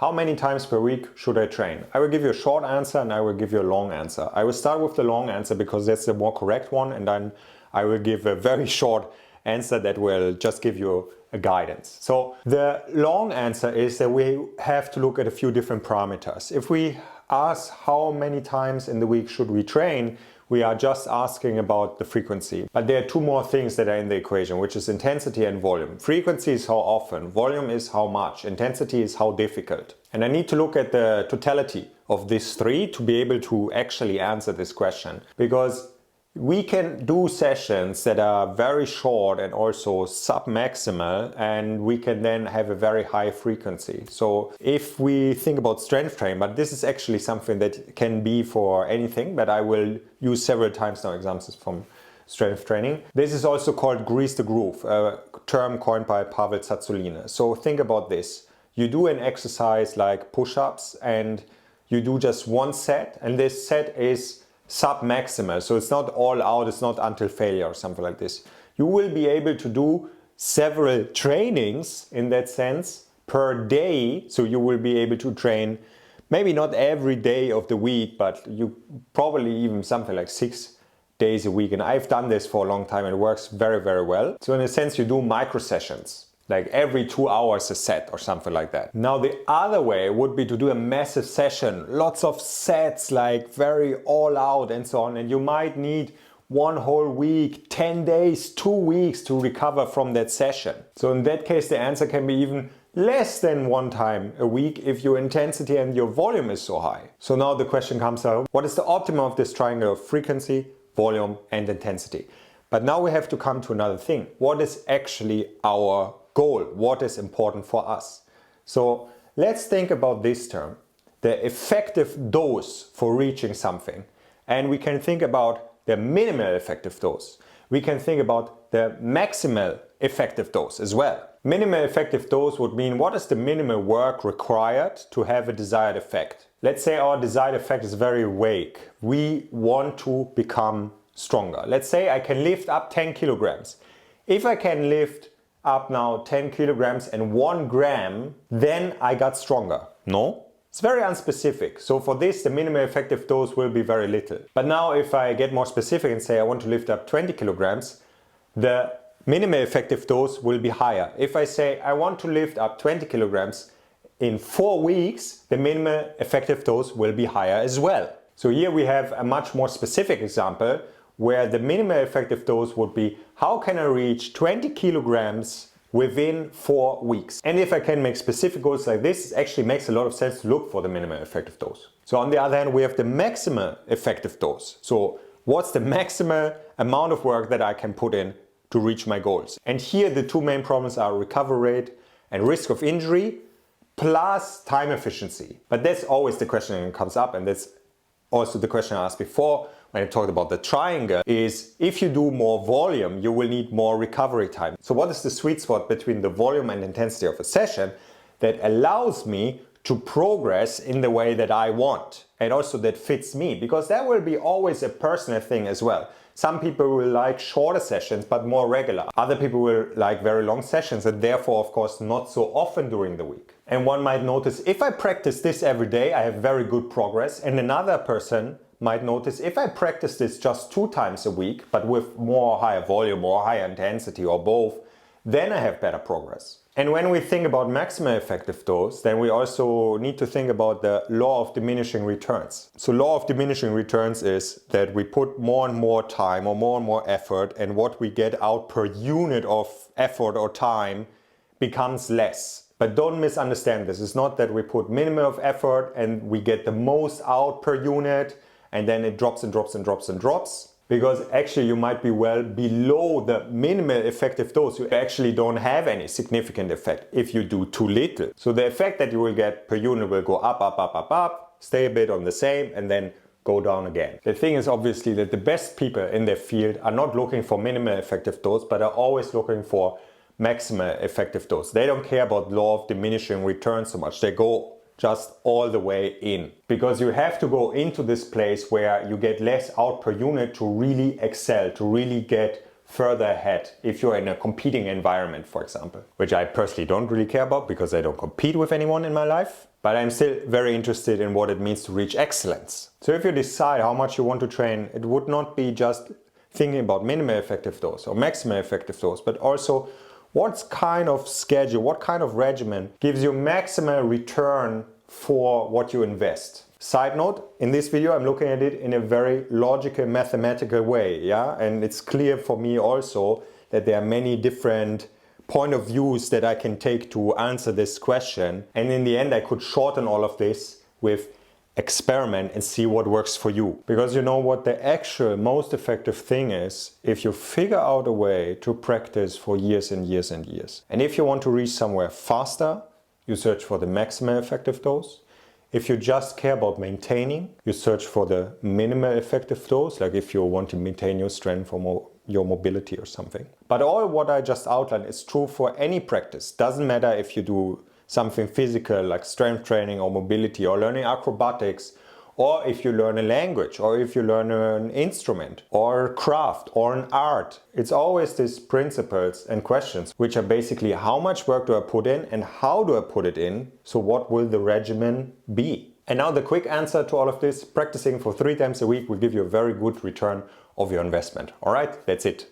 how many times per week should I train? I will give you a short answer and I will give you a long answer. I will start with the long answer because that's the more correct one, and then I will give a very short answer that will just give you a guidance. So the long answer is that we have to look at a few different parameters. If we ask how many times in the week should we train, we are just asking about the frequency. But there are two more things that are in the equation, which is intensity and volume. Frequency is how often, volume is how much, intensity is how difficult. And I need to look at the totality of these three to be able to actually answer this question, because we can do sessions that are very short and also sub-maximal, and we can then have a very high frequency. So if we think about strength training, but this is actually something that can be for anything, but I will use several times now examples from strength training. This is also called grease the groove, a term coined by Pavel Tsatsouline. So think about this. You do an exercise like push-ups and you do just one set, and this set is sub-maximal, so it's not all out, it's not until failure or something like this. You will be able to do several trainings in that sense per day, so you will be able to train maybe not every day of the week, but you probably even something like 6 days a week. And I've done this for a long time and it works very, very well. So in a sense you do micro sessions, like every 2 hours a set or something like that. Now the other way would be to do a massive session, lots of sets, like very all out and so on, and you might need 1 whole week, 10 days, 2 weeks to recover from that session. So in that case the answer can be even less than 1 time a week if your intensity and your volume is so high. So now the question comes out, what is the optimum of this triangle of frequency, volume and intensity? But now we have to come to another thing. What is actually our goal? What is important for us? So let's think about this term, the effective dose for reaching something. And we can think about the minimal effective dose. We can think about the maximal effective dose as well. Minimal effective dose would mean what is the minimal work required to have a desired effect. Let's say our desired effect is very vague. We want to become stronger. Let's say I can lift up 10 kilograms. If I can lift up now 10 kilograms and 1 gram, then I got stronger. No? It's very unspecific. So for this, the minimum effective dose will be very little. But now if I get more specific and say I want to lift up 20 kilograms, the minimum effective dose will be higher. If I say I want to lift up 20 kilograms in 4 weeks, the minimum effective dose will be higher as well. So here we have a much more specific example where the minimal effective dose would be how can I reach 20 kilograms within 4 weeks. And if I can make specific goals like this, it actually makes a lot of sense to look for the minimal effective dose. So on the other hand, we have the maximal effective dose. So what's the maximal amount of work that I can put in to reach my goals? And here the two main problems are recovery rate and risk of injury plus time efficiency. But that's always the question that comes up, and that's also the question I asked before when I talked about the triangle, is if you do more volume, you will need more recovery time. So what is the sweet spot between the volume and intensity of a session that allows me to progress in the way that I want and also that fits me? Because that will be always a personal thing as well. Some people will like shorter sessions but more regular. Other people will like very long sessions and therefore of course not so often during the week. And one might notice if I practice this every day, I have very good progress, and another person might notice if I practice this just 2 times a week but with more higher volume or higher intensity or both, then I have better progress. And when we think about maximal effective dose, then we also need to think about the law of diminishing returns. So law of diminishing returns is that we put more and more time or more and more effort, and what we get out per unit of effort or time becomes less. But don't misunderstand this. It's not that we put minimum of effort and we get the most out per unit and then it drops and drops and drops and drops. Because actually you might be well below the minimal effective dose. You actually don't have any significant effect if you do too little. So the effect that you will get per unit will go up, up, up, up, up, stay a bit on the same and then go down again. The thing is obviously that the best people in their field are not looking for minimal effective dose, but are always looking for maximal effective dose. They don't care about law of diminishing returns so much. They go just all the way in, because you have to go into this place where you get less out per unit to really excel, to really get further ahead if you're in a competing environment, for example, which I personally don't really care about because I don't compete with anyone in my life. But I'm still very interested in what it means to reach excellence. So if you decide how much you want to train, it would not be just thinking about minimal effective dose or maximal effective dose, but also what kind of schedule, what kind of regimen gives you maximal return for what you invest. Side note, in this video I'm looking at it in a very logical, mathematical way, yeah? And it's clear for me also that there are many different point of views that I can take to answer this question. And in the end I could shorten all of this with experiment and see what works for you. Because you know what the actual most effective thing is, if you figure out a way to practice for years and years and years. And if you want to reach somewhere faster, you search for the maximal effective dose. If you just care about maintaining, you search for the minimal effective dose, like if you want to maintain your strength or your mobility or something. But all what I just outlined is true for any practice. Doesn't matter if you do something physical like strength training or mobility or learning acrobatics, or if you learn a language, or if you learn an instrument or craft or an art. It's always these principles and questions which are basically how much work do I put in and how do I put it in, so what will the regimen be? And now the quick answer to all of this: practicing for 3 times a week will give you a very good return of your investment. Alright, that's it.